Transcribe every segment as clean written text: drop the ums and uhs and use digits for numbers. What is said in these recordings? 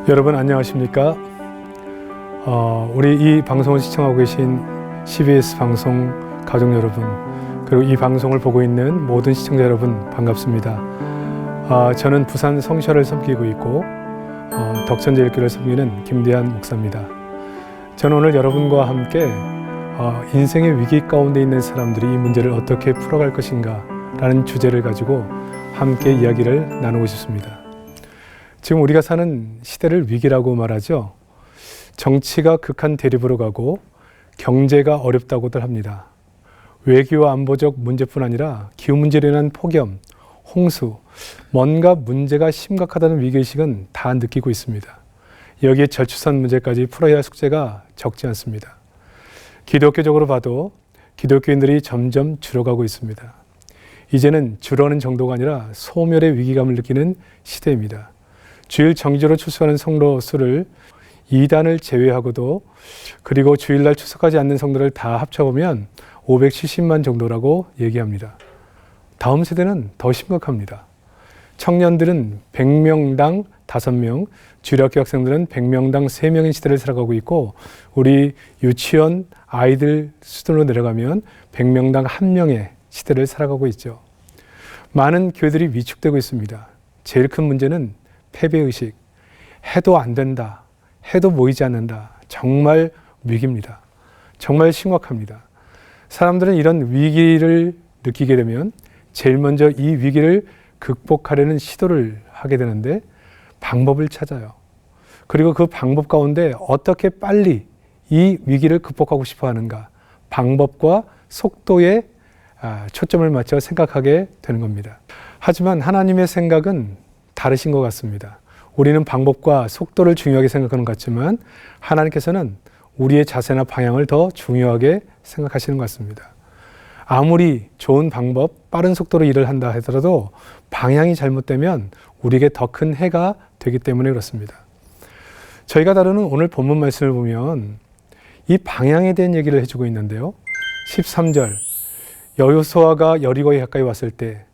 여러분 안녕하십니까? 우리 이 방송을 시청하고 계신 CBS 방송 가족 여러분, 그리고 이 방송을 보고 있는 모든 시청자 여러분 반갑습니다. 저는 부산 성셔를 섬기고 있고 덕천제일교회를 섬기는 김대한 목사입니다. 저는 오늘 여러분과 함께 인생의 위기 가운데 있는 사람들이 이 문제를 어떻게 풀어갈 것인가 라는 주제를 가지고 함께 이야기를 나누고 싶습니다. 지금 우리가 사는 시대를 위기라고 말하죠. 정치가 극한 대립으로 가고 경제가 어렵다고들 합니다. 외교와 안보적 문제뿐 아니라 기후 문제로 인한 폭염, 홍수, 뭔가 문제가 심각하다는 위기의식은 다 느끼고 있습니다. 여기에 저출산 문제까지 풀어야 할 숙제가 적지 않습니다. 기독교적으로 봐도 기독교인들이 점점 줄어가고 있습니다. 이제는 줄어는 정도가 아니라 소멸의 위기감을 느끼는 시대입니다. 주일 정기적으로 출석하는 성도 수를 2단을 제외하고도, 그리고 주일날 출석하지 않는 성도를 다 합쳐보면 570만 정도라고 얘기합니다. 다음 세대는 더 심각합니다. 청년들은 100명당 5명, 주일학교 학생들은 100명당 3명인 시대를 살아가고 있고, 우리 유치원 아이들 수준으로 내려가면 100명당 1명의 시대를 살아가고 있죠. 많은 교회들이 위축되고 있습니다. 제일 큰 문제는 패배의식, 해도 안 된다, 해도 모이지 않는다. 정말 위기입니다. 정말 심각합니다. 사람들은 이런 위기를 느끼게 되면 제일 먼저 이 위기를 극복하려는 시도를 하게 되는데 방법을 찾아요. 그리고 그 방법 가운데 어떻게 빨리 이 위기를 극복하고 싶어 하는가, 방법과 속도에 초점을 맞춰 생각하게 되는 겁니다. 하지만 하나님의 생각은 다르신 것 같습니다. 우리는 방법과 속도를 중요하게 생각하는 것 같지만 하나님께서는 우리의 자세나 방향을 더 중요하게 생각하시는 것 같습니다. 아무리 좋은 방법, 빠른 속도로 일을 한다 하더라도 방향이 잘못되면 우리에게 더 큰 해가 되기 때문에 그렇습니다. 저희가 다루는 오늘 본문 말씀을 보면 이 방향에 대한 얘기를 해주고 있는데요. 13절, 여호수아가 여리고에 가까이 왔을 때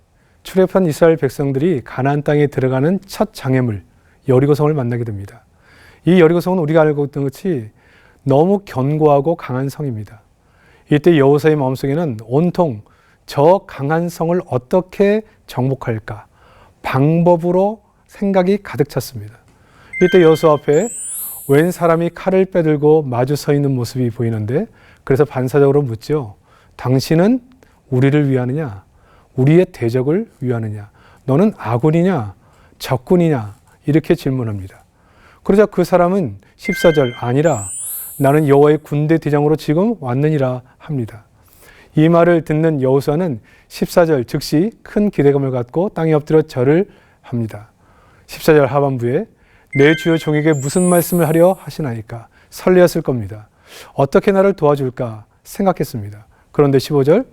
출애굽한 이스라엘 백성들이 가나안 땅에 들어가는 첫 장애물 여리고성을 만나게 됩니다. 이 여리고성은 우리가 알고 있던 것이 너무 견고하고 강한 성입니다. 이때 여호수아의 마음속에는 온통 저 강한 성을 어떻게 정복할까 방법으로 생각이 가득 찼습니다. 이때 여호수아 앞에 웬 사람이 칼을 빼들고 마주 서 있는 모습이 보이는데, 그래서 반사적으로 묻죠. 당신은 우리를 위하느냐? 우리의 대적을 위하느냐? 너는 아군이냐? 적군이냐? 이렇게 질문합니다. 그러자 그 사람은 14절 아니라 나는 여호와의 군대 대장으로 지금 왔느니라 합니다. 이 말을 듣는 여호수아는 14절 즉시 큰 기대감을 갖고 땅에 엎드려 절을 합니다. 14절 하반부에 내 주여 종에게 무슨 말씀을 하려 하시나이까? 설레었을 겁니다. 어떻게 나를 도와줄까 생각했습니다. 그런데 15절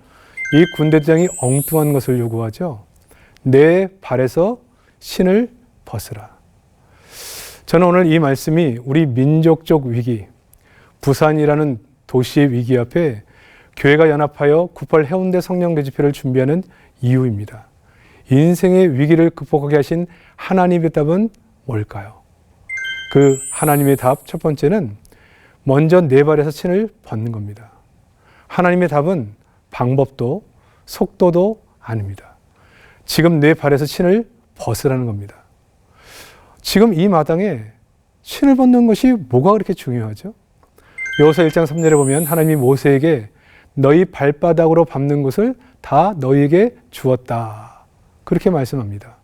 이 군대장이 엉뚱한 것을 요구하죠. 내 발에서 신을 벗으라. 저는 오늘 이 말씀이 우리 민족적 위기, 부산이라는 도시의 위기 앞에 교회가 연합하여 98 해운대 성령대 집회를 준비하는 이유입니다. 인생의 위기를 극복하게 하신 하나님의 답은 뭘까요? 그 하나님의 답 첫 번째는 먼저 내 발에서 신을 벗는 겁니다. 하나님의 답은 방법도 속도도 아닙니다. 지금 내 발에서 신을 벗으라는 겁니다. 지금 이 마당에 신을 벗는 것이 뭐가 그렇게 중요하죠? 여호수아 1장 3절에 보면 하나님이 모세에게 너희 발바닥으로 밟는 것을 다 너희에게 주었다. 그렇게 말씀합니다.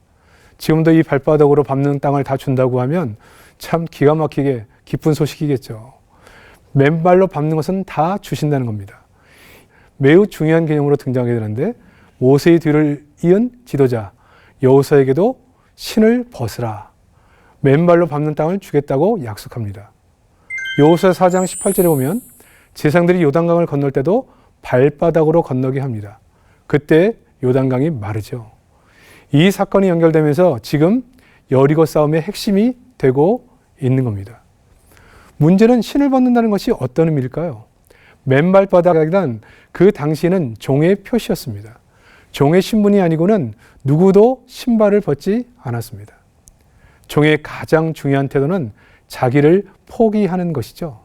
지금도 이 발바닥으로 밟는 땅을 다 준다고 하면 참 기가 막히게 기쁜 소식이겠죠. 맨발로 밟는 것은 다 주신다는 겁니다. 매우 중요한 개념으로 등장하게 되는데 모세의 뒤를 이은 지도자 여호수아에게도 신을 벗으라. 맨발로 밟는 땅을 주겠다고 약속합니다. 여호수아 4장 18절에 보면 제사장들이 요단강을 건널 때도 발바닥으로 건너게 합니다. 그때 요단강이 마르죠. 이 사건이 연결되면서 지금 여리고 싸움의 핵심이 되고 있는 겁니다. 문제는 신을 벗는다는 것이 어떤 의미일까요? 맨발바닥이란 그 당시에는 종의 표시였습니다. 종의 신분이 아니고는 누구도 신발을 벗지 않았습니다. 종의 가장 중요한 태도는 자기를 포기하는 것이죠.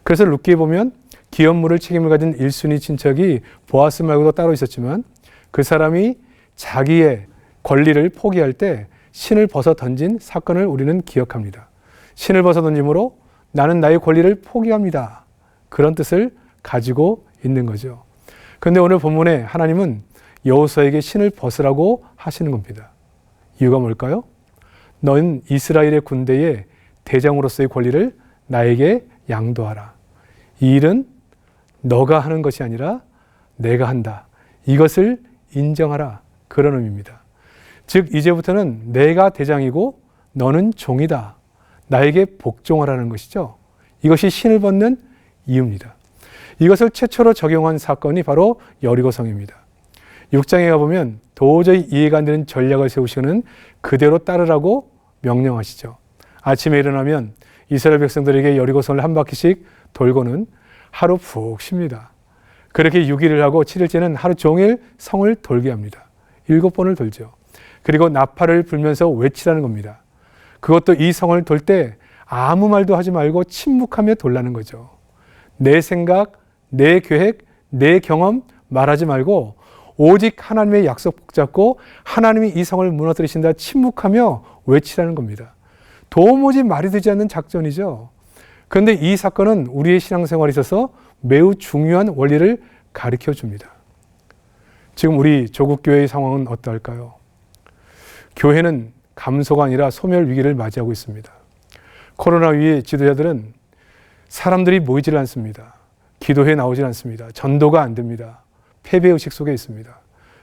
그래서 룻기에 보면 기업물을 책임을 가진 1순위 친척이 보아스 말고도 따로 있었지만 그 사람이 자기의 권리를 포기할 때 신을 벗어 던진 사건을 우리는 기억합니다. 신을 벗어 던짐으로 나는 나의 권리를 포기합니다. 그런 뜻을 가지고 있는 거죠. 그런데 오늘 본문에 하나님은 여호수아에게 신을 벗으라고 하시는 겁니다. 이유가 뭘까요? 너는 이스라엘의 군대의 대장으로서의 권리를 나에게 양도하라. 이 일은 너가 하는 것이 아니라 내가 한다. 이것을 인정하라. 그런 의미입니다. 즉 이제부터는 내가 대장이고 너는 종이다. 나에게 복종하라는 것이죠. 이것이 신을 벗는 이유입니다. 이것을 최초로 적용한 사건이 바로 여리고성입니다. 6장에 가보면 도저히 이해가 안 되는 전략을 세우시는 그대로 따르라고 명령하시죠. 아침에 일어나면 이스라엘 백성들에게 여리고성을 한 바퀴씩 돌고는 하루 푹 쉽니다. 그렇게 6일을 하고 7일째는 하루 종일 성을 돌게 합니다. 7번을 돌죠. 그리고 나팔을 불면서 외치라는 겁니다. 그것도 이 성을 돌 때 아무 말도 하지 말고 침묵하며 돌라는 거죠. 내 생각, 내 계획, 내 경험 말하지 말고 오직 하나님의 약속 붙잡고 하나님이 이 성을 무너뜨리신다 침묵하며 외치라는 겁니다. 도무지 말이 되지 않는 작전이죠. 그런데 이 사건은 우리의 신앙생활에 있어서 매우 중요한 원리를 가르쳐 줍니다. 지금 우리 조국교회의 상황은 어떨까요? 교회는 감소가 아니라 소멸 위기를 맞이하고 있습니다. 코로나 위에 지도자들은 사람들이 모이질 않습니다. 기도회에 나오질 않습니다. 전도가 안 됩니다. 패배의식 속에 있습니다.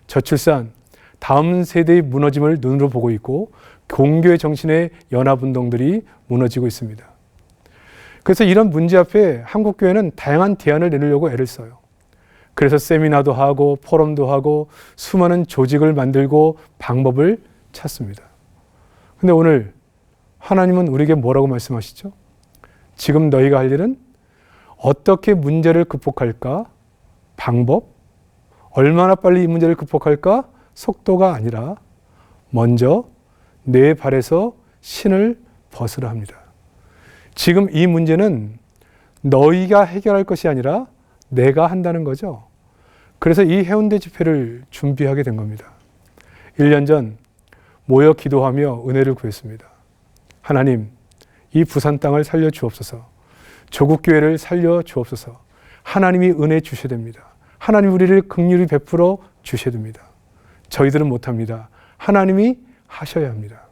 저출산, 다음 세대의 무너짐을 눈으로 보고 있고 공교의 정신의 연합운동들이 무너지고 있습니다. 그래서 이런 문제 앞에 한국교회는 다양한 대안을 내놓으려고 애를 써요. 그래서 세미나도 하고 포럼도 하고 수많은 조직을 만들고 방법을 찾습니다. 근데 오늘 하나님은 우리에게 뭐라고 말씀하시죠? 지금 너희가 할 일은 어떻게 문제를 극복할까? 방법? 얼마나 빨리 이 문제를 극복할까? 속도가 아니라 먼저 내 발에서 신을 벗으라 합니다. 지금 이 문제는 너희가 해결할 것이 아니라 내가 한다는 거죠. 그래서 이 해운대 집회를 준비하게 된 겁니다. 1년 전 모여 기도하며 은혜를 구했습니다. 하나님, 이 부산 땅을 살려 주옵소서. 조국교회를 살려 주옵소서. 하나님이 은혜 주셔야 됩니다. 하나님 우리를 긍휼히 베풀어 주셔야 됩니다. 저희들은 못합니다. 하나님이 하셔야 합니다.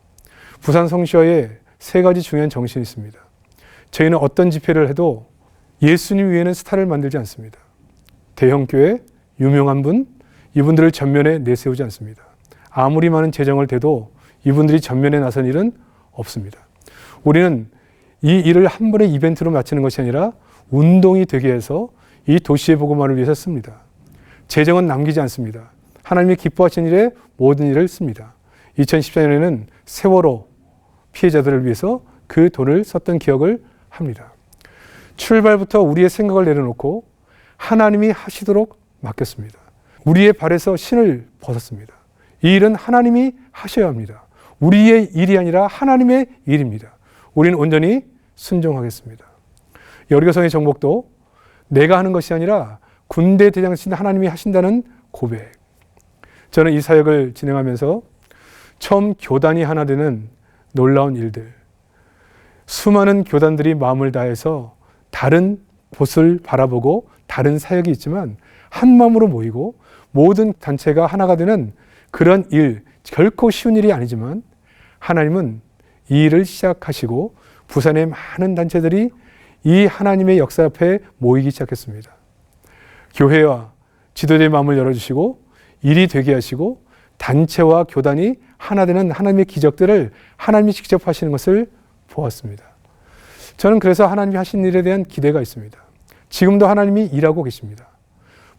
부산 성시와에 3가지 중요한 정신이 있습니다. 저희는 어떤 집회를 해도 예수님 위에는 스타를 만들지 않습니다. 대형교회, 유명한 분, 이분들을 전면에 내세우지 않습니다. 아무리 많은 재정을 대도 이분들이 전면에 나선 일은 없습니다. 우리는 이 일을 한 번의 이벤트로 마치는 것이 아니라 운동이 되게 해서 이 도시의 복음화를 위해서 씁니다. 재정은 남기지 않습니다. 하나님이 기뻐하시는 일에 모든 일을 씁니다. 2014년에는 세월호 피해자들을 위해서 그 돈을 썼던 기억을 합니다. 출발부터 우리의 생각을 내려놓고 하나님이 하시도록 맡겼습니다. 우리의 발에서 신을 벗었습니다. 이 일은 하나님이 하셔야 합니다. 우리의 일이 아니라 하나님의 일입니다. 우리는 온전히 순종하겠습니다. 여리고성의 정복도 내가 하는 것이 아니라 군대 대장이신 하나님이 하신다는 고백. 저는 이 사역을 진행하면서 처음 교단이 하나 되는 놀라운 일들, 수많은 교단들이 마음을 다해서 다른 곳을 바라보고 다른 사역이 있지만 한 마음으로 모이고 모든 단체가 하나가 되는 그런 일, 결코 쉬운 일이 아니지만 하나님은 이 일을 시작하시고 부산의 많은 단체들이 이 하나님의 역사 앞에 모이기 시작했습니다. 교회와 지도자의 마음을 열어주시고 일이 되게 하시고 단체와 교단이 하나 되는 하나님의 기적들을 하나님이 직접 하시는 것을 보았습니다. 저는 그래서 하나님이 하신 일에 대한 기대가 있습니다. 지금도 하나님이 일하고 계십니다.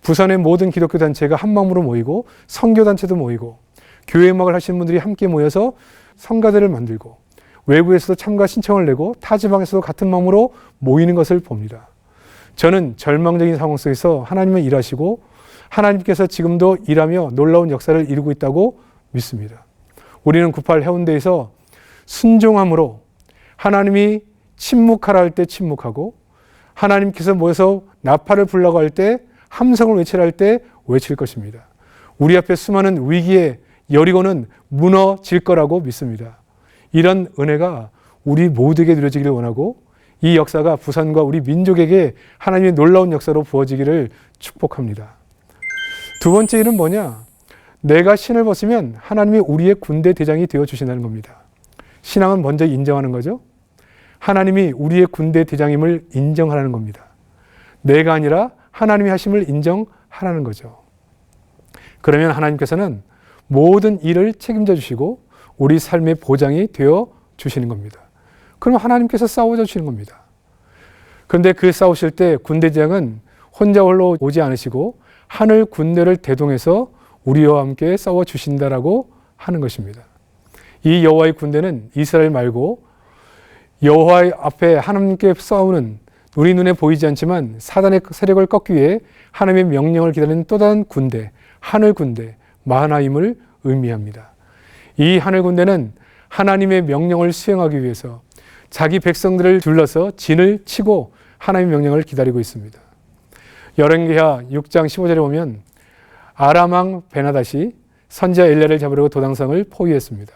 부산의 모든 기독교 단체가 한 마음으로 모이고 선교 단체도 모이고 교회 음악을 하시는 분들이 함께 모여서 성가대를 만들고 외부에서도 참가 신청을 내고 타 지방에서도 같은 마음으로 모이는 것을 봅니다. 저는 절망적인 상황 속에서 하나님은 일하시고 하나님께서 지금도 일하며 놀라운 역사를 이루고 있다고 믿습니다. 우리는 98 해운대에서 순종함으로 하나님이 침묵하라 할 때 침묵하고 하나님께서 모여서 나팔을 불라고 할 때 함성을 외치라 할 때 외칠 것입니다. 우리 앞에 수많은 위기에 여리고는 무너질 거라고 믿습니다. 이런 은혜가 우리 모두에게 누려지기를 원하고 이 역사가 부산과 우리 민족에게 하나님의 놀라운 역사로 부어지기를 축복합니다. 두 번째 일은 뭐냐? 내가 신을 벗으면 하나님이 우리의 군대 대장이 되어주신다는 겁니다. 신앙은 먼저 인정하는 거죠. 하나님이 우리의 군대 대장임을 인정하라는 겁니다. 내가 아니라 하나님이 하심을 인정하라는 거죠. 그러면 하나님께서는 모든 일을 책임져 주시고 우리 삶의 보장이 되어 주시는 겁니다. 그럼 하나님께서 싸워줘 주시는 겁니다. 그런데 그 싸우실 때 군대장은 혼자 홀로 오지 않으시고 하늘 군대를 대동해서 우리와 함께 싸워 주신다라고 하는 것입니다. 이 여호와의 군대는 이스라엘 말고 여호와 앞에 하나님께 싸우는 우리 눈에 보이지 않지만 사단의 세력을 꺾기 위해 하나님의 명령을 기다리는 또 다른 군대, 하늘 군대, 마하나임을 의미합니다. 이 하늘 군대는 하나님의 명령을 수행하기 위해서 자기 백성들을 둘러서 진을 치고 하나님의 명령을 기다리고 있습니다. 열왕기하 6장 15절에 보면 아람 왕 베나닷이 선지자 엘리야를 잡으려고 도당성을 포위했습니다.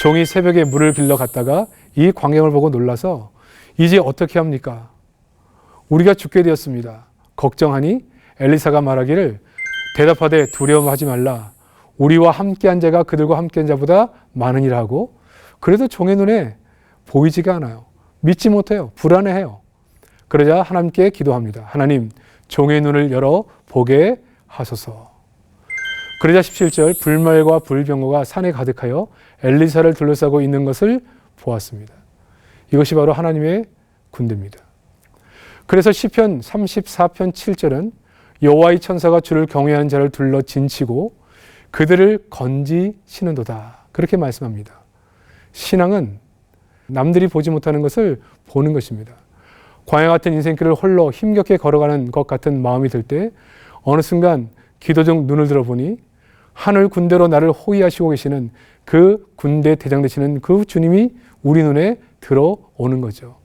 종이 새벽에 물을 빌러 갔다가 이 광경을 보고 놀라서 이제 어떻게 합니까? 우리가 죽게 되었습니다. 걱정하니 엘리사가 말하기를 대답하되 두려워하지 말라. 우리와 함께한 자가 그들과 함께한 자보다 많으니라 하고 그래도 종의 눈에 보이지가 않아요. 믿지 못해요. 불안해해요. 그러자 하나님께 기도합니다. 하나님, 종의 눈을 열어 보게 하소서. 그러자 17절 불말과 불병거가 산에 가득하여 엘리사를 둘러싸고 있는 것을 보았습니다. 이것이 바로 하나님의 군대입니다. 그래서 시편 34편 7절은 여호와의 천사가 주를 경외하는 자를 둘러 진치고 그들을 건지시는도다. 그렇게 말씀합니다. 신앙은 남들이 보지 못하는 것을 보는 것입니다. 광야 같은 인생길을 홀로 힘겹게 걸어가는 것 같은 마음이 들 때 어느 순간 기도 중 눈을 들어보니 하늘 군대로 나를 호위하시고 계시는 그 군대 대장 되시는 그 주님이 우리 눈에 들어오는 거죠.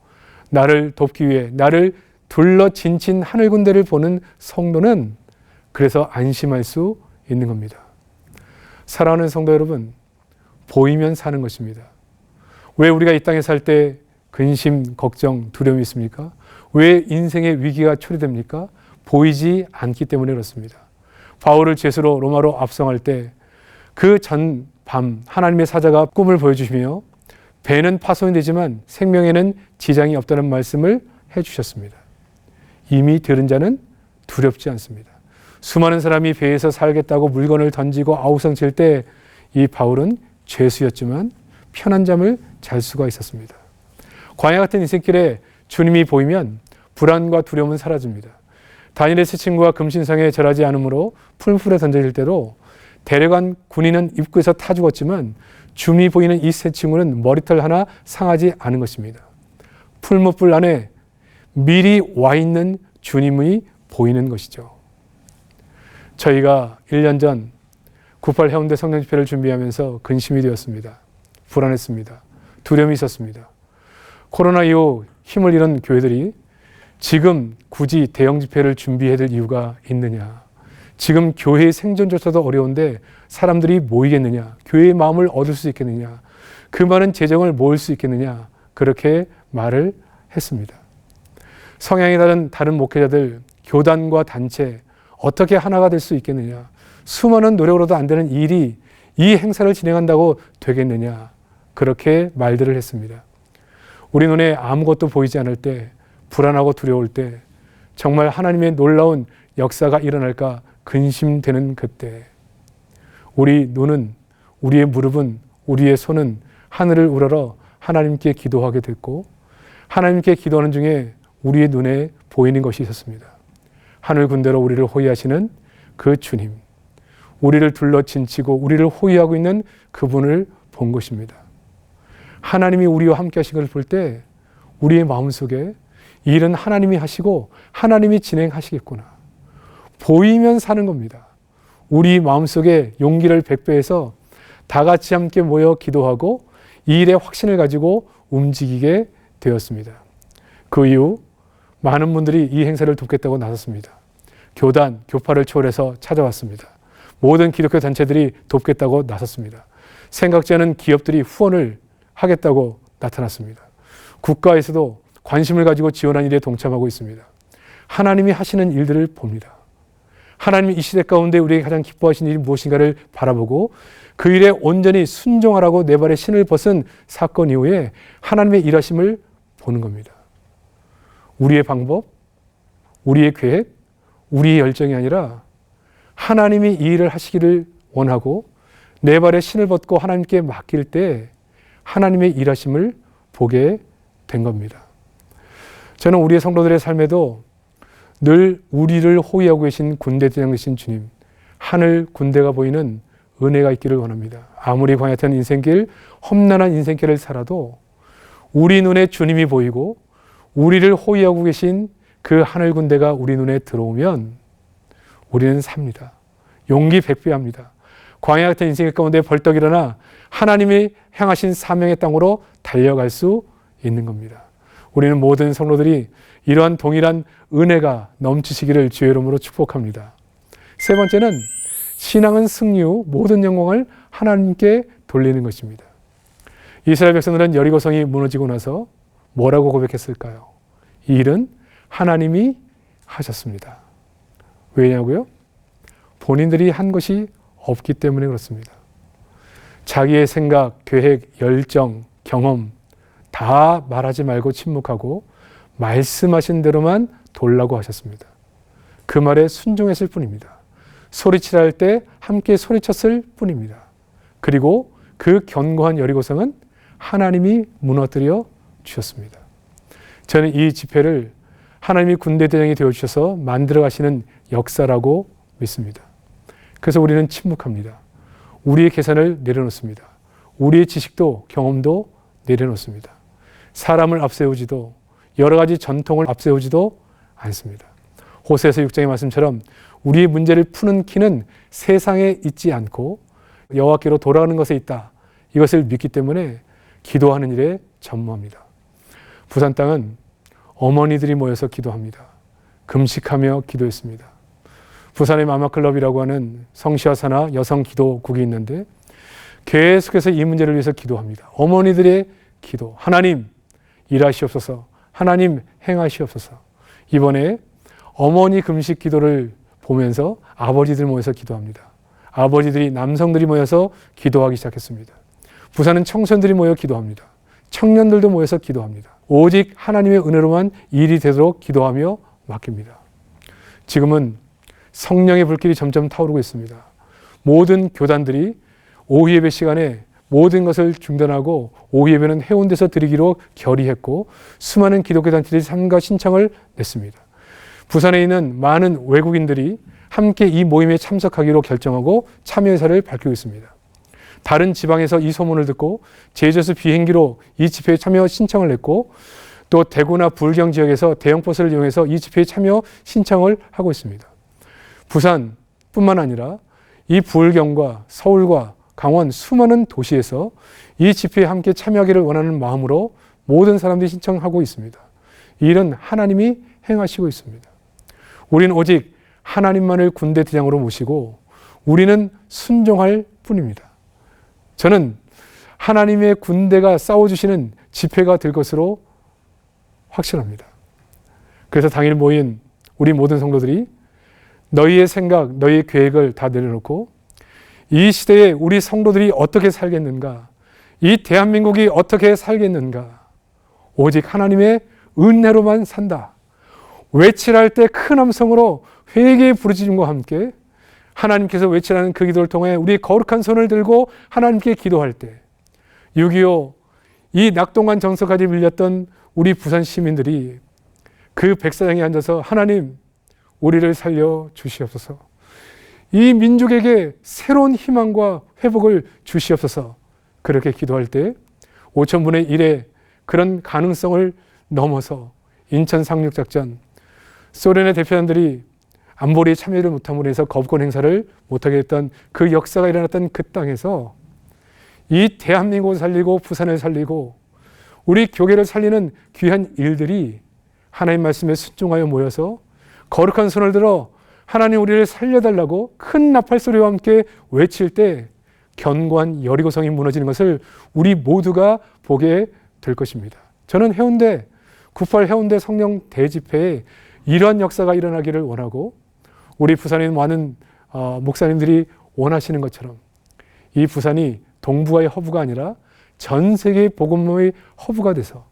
나를 돕기 위해 나를 둘러 진친 하늘 군대를 보는 성도는 그래서 안심할 수 있는 겁니다. 사랑하는 성도 여러분, 보이면 사는 것입니다. 왜 우리가 이 땅에 살 때 근심, 걱정, 두려움이 있습니까? 왜 인생의 위기가 초래됩니까? 보이지 않기 때문에 그렇습니다. 바울을 죄수로 로마로 압송할 때 그 전밤 하나님의 사자가 꿈을 보여주시며 배는 파손이 되지만 생명에는 지장이 없다는 말씀을 해주셨습니다. 이미 들은 자는 두렵지 않습니다. 수많은 사람이 배에서 살겠다고 물건을 던지고 아우성 칠 때 이 바울은 죄수였지만 편한 잠을 잘 수가 있었습니다. 광야 같은 인생길에 주님이 보이면 불안과 두려움은 사라집니다. 다니엘의 세 친구가 금신상에 절하지 않으므로 풀풀에 던져질 때도 데려간 군인은 입구에서 타 죽었지만 주님이 보이는 이 세 친구는 머리털 하나 상하지 않은 것입니다. 풀무불 안에 미리 와 있는 주님이 보이는 것이죠. 저희가 1년 전 98 해운대 성령 집회를 준비하면서 근심이 되었습니다. 불안했습니다. 두려움이 있었습니다. 코로나 이후 힘을 잃은 교회들이 지금 굳이 대형 집회를 준비해야 될 이유가 있느냐. 지금 교회의 생존조차도 어려운데 사람들이 모이겠느냐. 교회의 마음을 얻을 수 있겠느냐. 그 많은 재정을 모을 수 있겠느냐. 그렇게 말을 했습니다. 성향이 다른 목회자들, 교단과 단체 어떻게 하나가 될 수 있겠느냐. 수많은 노력으로도 안 되는 일이 이 행사를 진행한다고 되겠느냐. 그렇게 말들을 했습니다. 우리 눈에 아무것도 보이지 않을 때, 불안하고 두려울 때 정말 하나님의 놀라운 역사가 일어날까 근심되는 그때 우리 눈은, 우리의 무릎은, 우리의 손은 하늘을 우러러 하나님께 기도하게 됐고 하나님께 기도하는 중에 우리의 눈에 보이는 것이 있었습니다. 하늘 군대로 우리를 호위하시는 그 주님, 우리를 둘러 진치고 우리를 호위하고 있는 그분을 본 것입니다. 하나님이 우리와 함께 하신 것을 볼 때 우리의 마음속에 이 일은 하나님이 하시고 하나님이 진행하시겠구나. 보이면 사는 겁니다. 우리 마음속에 용기를 백배해서 다 같이 함께 모여 기도하고 이 일에 확신을 가지고 움직이게 되었습니다. 그 이후 많은 분들이 이 행사를 돕겠다고 나섰습니다. 교단, 교파를 초월해서 찾아왔습니다. 모든 기독교 단체들이 돕겠다고 나섰습니다. 생각지 않은 기업들이 후원을 하겠다고 나타났습니다. 국가에서도 관심을 가지고 지원한 일에 동참하고 있습니다. 하나님이 하시는 일들을 봅니다. 하나님이 이 시대 가운데 우리에게 가장 기뻐하시는 일이 무엇인가를 바라보고 그 일에 온전히 순종하라고 네 발의 신을 벗은 사건 이후에 하나님의 일하심을 보는 겁니다. 우리의 방법, 우리의 계획, 우리의 열정이 아니라 하나님이 이 일을 하시기를 원하고 네 발의 신을 벗고 하나님께 맡길 때 하나님의 일하심을 보게 된 겁니다. 저는 우리의 성도들의 삶에도 늘 우리를 호위하고 계신 군대대장 되신 주님, 하늘 군대가 보이는 은혜가 있기를 원합니다. 아무리 광야같은 인생길, 험난한 인생길을 살아도 우리 눈에 주님이 보이고 우리를 호위하고 계신 그 하늘 군대가 우리 눈에 들어오면 우리는 삽니다. 용기 백배합니다. 광야 같은 인생 가운데 벌떡 일어나 하나님이 향하신 사명의 땅으로 달려갈 수 있는 겁니다. 우리는 모든 성도들이 이러한 동일한 은혜가 넘치시기를 주의 이름으로 축복합니다. 세 번째는 신앙은 승리 후 모든 영광을 하나님께 돌리는 것입니다. 이스라엘 백성들은 여리고성이 무너지고 나서 뭐라고 고백했을까요? 이 일은 하나님이 하셨습니다. 왜냐고요? 본인들이 한 것이 없기 때문에 그렇습니다. 자기의 생각, 계획, 열정, 경험 다 말하지 말고 침묵하고 말씀하신 대로만 돌라고 하셨습니다. 그 말에 순종했을 뿐입니다. 소리치라 할 때 함께 소리쳤을 뿐입니다. 그리고 그 견고한 여리고성은 하나님이 무너뜨려 주셨습니다. 저는 이 집회를 하나님이 군대대장이 되어주셔서 만들어 가시는 역사라고 믿습니다. 그래서 우리는 침묵합니다. 우리의 계산을 내려놓습니다. 우리의 지식도 경험도 내려놓습니다. 사람을 앞세우지도 여러 가지 전통을 앞세우지도 않습니다. 호세아서 6장의 말씀처럼 우리의 문제를 푸는 키는 세상에 있지 않고 여호와께로 돌아가는 것에 있다. 이것을 믿기 때문에 기도하는 일에 전무합니다. 부산 땅은 어머니들이 모여서 기도합니다. 금식하며 기도했습니다. 부산의 마마클럽이라고 하는 성시와 산하 여성 기도국이 있는데 계속해서 이 문제를 위해서 기도합니다. 어머니들의 기도, 하나님 일하시옵소서, 하나님 행하시옵소서. 이번에 어머니 금식 기도를 보면서 아버지들 모여서 기도합니다. 아버지들이, 남성들이 모여서 기도하기 시작했습니다. 부산은 청소년들이 모여 기도합니다. 청년들도 모여서 기도합니다. 오직 하나님의 은혜로만 일이 되도록 기도하며 맡깁니다. 지금은 성령의 불길이 점점 타오르고 있습니다. 모든 교단들이 오후 예배 시간에 모든 것을 중단하고 오후 예배는 해운대에서 드리기로 결의했고 수많은 기독교 단체들이 참가 신청을 냈습니다. 부산에 있는 많은 외국인들이 함께 이 모임에 참석하기로 결정하고 참여 의사를 밝히고 있습니다. 다른 지방에서 이 소문을 듣고 제주에서 비행기로 이 집회에 참여 신청을 냈고 또 대구나 불경 지역에서 대형 버스를 이용해서 이 집회에 참여 신청을 하고 있습니다. 부산뿐만 아니라 이 불경과 서울과 강원 수많은 도시에서 이 집회에 함께 참여하기를 원하는 마음으로 모든 사람들이 신청하고 있습니다. 이 일은 하나님이 행하시고 있습니다. 우리는 오직 하나님만을 군대 대장으로 모시고 우리는 순종할 뿐입니다. 저는 하나님의 군대가 싸워주시는 집회가 될 것으로 확신합니다. 그래서 당일 모인 우리 모든 성도들이 너희의 생각, 너희의 계획을 다 내려놓고 이 시대에 우리 성도들이 어떻게 살겠는가, 이 대한민국이 어떻게 살겠는가, 오직 하나님의 은혜로만 산다. 외치라 할 때 큰 함성으로 회개의 부르짖음과 함께 하나님께서 외치라는 그 기도를 통해 우리 거룩한 손을 들고 하나님께 기도할 때 6.25 이 낙동강 정서까지 밀렸던 우리 부산 시민들이 그 백사장에 앉아서 하나님 우리를 살려 주시옵소서, 이 민족에게 새로운 희망과 회복을 주시옵소서, 그렇게 기도할 때 5,000분의 1의 그런 가능성을 넘어서 인천 상륙작전, 소련의 대표단들이 안보리에 참여를 못함으로 해서 거부권 행사를 못하게 했던 그 역사가 일어났던 그 땅에서 이 대한민국을 살리고 부산을 살리고 우리 교회를 살리는 귀한 일들이 하나님 말씀에 순종하여 모여서 거룩한 손을 들어 하나님 우리를 살려달라고 큰 나팔소리와 함께 외칠 때 견고한 여리고성이 무너지는 것을 우리 모두가 보게 될 것입니다. 저는 해운대 98 해운대 성령 대집회에 이러한 역사가 일어나기를 원하고 우리 부산에 있는 많은 목사님들이 원하시는 것처럼 이 부산이 동북아의 허브가 아니라 전 세계의 복음의 허브가 돼서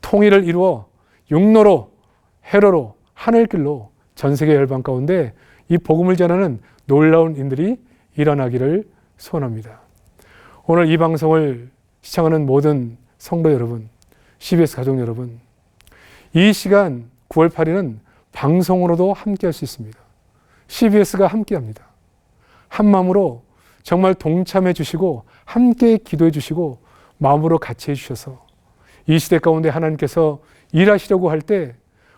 통일을 이루어 육로로 해로로 하늘길로 전 세계 열방 가운데 이 복음을 전하는 놀라운 일들이 일어나기를 소원합니다. 오늘 이 방송을 시청하는 모든 성도 여러분, CBS 가족 여러분, 이 시간 9월 8일은 방송으로도 함께할 수 있습니다. CBS가 함께합니다. 한 마음으로 정말 동참해 주시고 함께 기도해 주시고 마음으로 같이 해주셔서 이 시대 가운데 하나님께서 일하시려고 할 때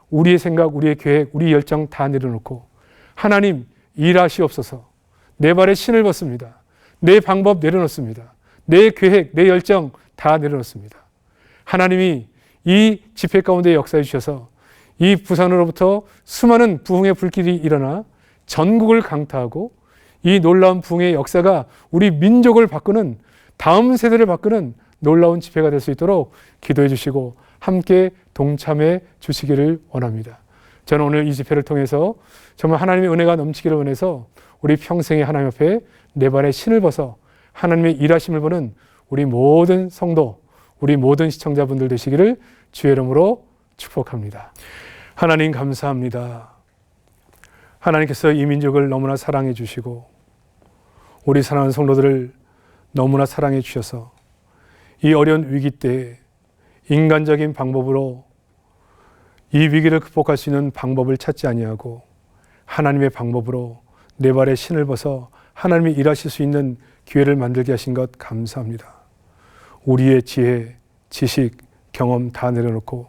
우리의 생각, 우리의 계획, 우리 열정 다 내려놓고 하나님 일하시옵소서. 내 발에 신을 벗습니다. 내 방법 내려놓습니다. 내 계획, 내 열정 다 내려놓습니다. 하나님이 이 집회 가운데 역사해 주셔서 이 부산으로부터 수많은 부흥의 불길이 일어나 전국을 강타하고 이 놀라운 부흥의 역사가 우리 민족을 바꾸는 다음 세대를 바꾸는 놀라운 집회가 될 수 있도록 기도해 주시고 함께 동참해 주시기를 원합니다. 저는 오늘 이 집회를 통해서 정말 하나님의 은혜가 넘치기를 원해서 우리 평생에 하나님 앞에 내 발에 신을 벗어 하나님의 일하심을 보는 우리 모든 성도, 우리 모든 시청자분들 되시기를 주의 이름으로 축복합니다. 하나님 감사합니다. 하나님께서 이 민족을 너무나 사랑해 주시고 우리 사랑하는 성도들을 너무나 사랑해 주셔서 이 어려운 위기 때에 인간적인 방법으로 이 위기를 극복할 수 있는 방법을 찾지 아니하고 하나님의 방법으로 내 발에 신을 벗어 하나님이 일하실 수 있는 기회를 만들게 하신 것 감사합니다. 우리의 지혜, 지식, 경험 다 내려놓고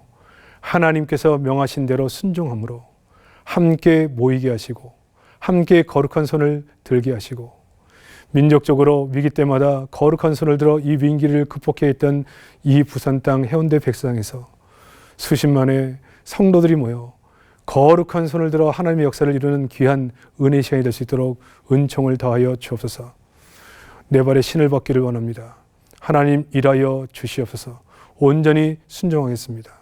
하나님께서 명하신 대로 순종함으로 함께 모이게 하시고 함께 거룩한 손을 들게 하시고 민족적으로 위기 때마다 거룩한 손을 들어 이 위기를 극복해 했던 이 부산 땅 해운대 백사장에서 수십만의 성도들이 모여 거룩한 손을 들어 하나님의 역사를 이루는 귀한 은혜 시간이 될 수 있도록 은총을 더하여 주옵소서. 내 발에 신을 벗기를 원합니다. 하나님 일하여 주시옵소서. 온전히 순종하겠습니다.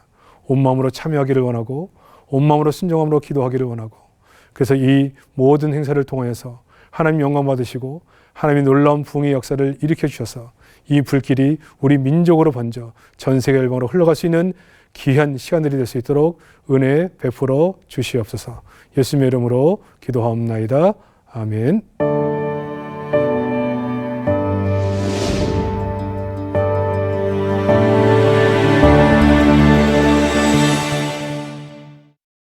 온 마음으로 참여하기를 원하고 온 마음으로 순종함으로 기도하기를 원하고 그래서 이 모든 행사를 통하여서 하나님 영광 받으시고 하나님의 놀라운 부흥의 역사를 일으켜 주셔서 이 불길이 우리 민족으로 번져 전 세계 열방으로 흘러갈 수 있는 귀한 시간들이 될 수 있도록 은혜 베풀어 주시옵소서. 예수님의 이름으로 기도하옵나이다. 아멘.